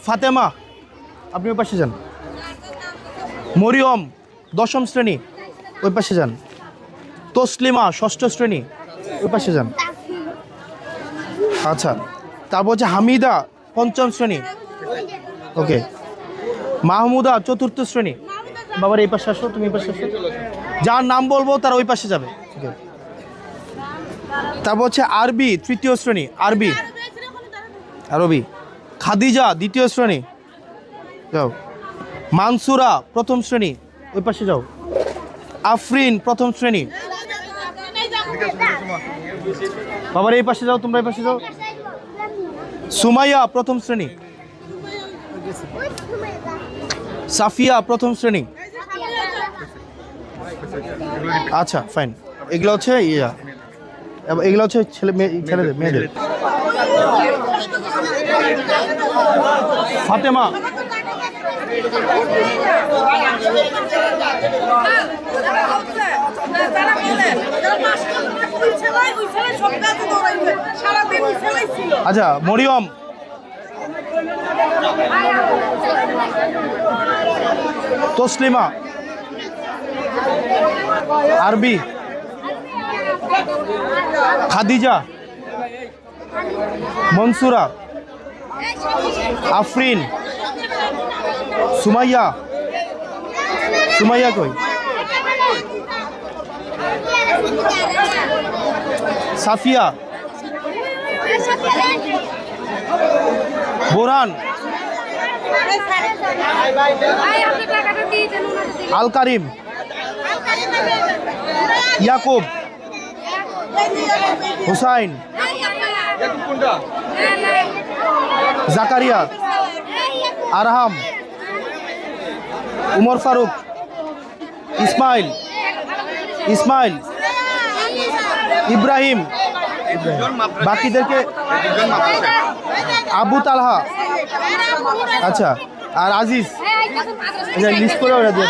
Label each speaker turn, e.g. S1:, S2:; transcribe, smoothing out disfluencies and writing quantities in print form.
S1: ফাতেমা, আপনি ওই পাশে যান। মরিয়ম, 10ম শ্রেণী, ওই পাশে যান। তসলিমা, 6ষ্ঠ শ্রেণী, ওই পাশে যান। আচ্ছা, তারপর হচ্ছে হামিদা, 5ম শ্রেণী, ওকে। মাহমুদা, 4র্থ শ্রেণী। বাবার এই পাশে আসো, তুমি এই পাশে আসো। যার নাম বলবো তার ওই পাশে যাবে। ওকে। তারপর হচ্ছে আরবি, 3য় শ্রেণী, আরবি। খাদিজা, 2য় শ্রেণী, যাও। মানসুরা, 1ম শ্রেণী, ওই পাশে যাও। আফরিন, 1ম শ্রেণী। বাবার এই পাশে যাও, তোমরা এই পাশে যাও। সুমাইয়া, 1ম শ্রেণী। সাফিয়া, 1ম শ্রেণী। আচ্ছা, ফাইন। এগুলো হচ্ছে এগুলো হচ্ছে ছেলেদের, মেয়েদের। ফাতেমা, আচ্ছা। মরিয়ম, তসলিমা, আরবি, খাদিজা, মনসুরা, আফরিন, সুমাইয়া। সুমাইয়া কই? সাফিয়া, বোরহান, আল কারিম, ইয়াকুব, হুসাইন, জাকারিয়া, আরহাম, উমর ফারুক, ইসমাইল, ইব্রাহিম। বাকিদেরকে আবু তালহা। আচ্ছা, আর আজিজ, লিস্ট করে ওরা দিয়ে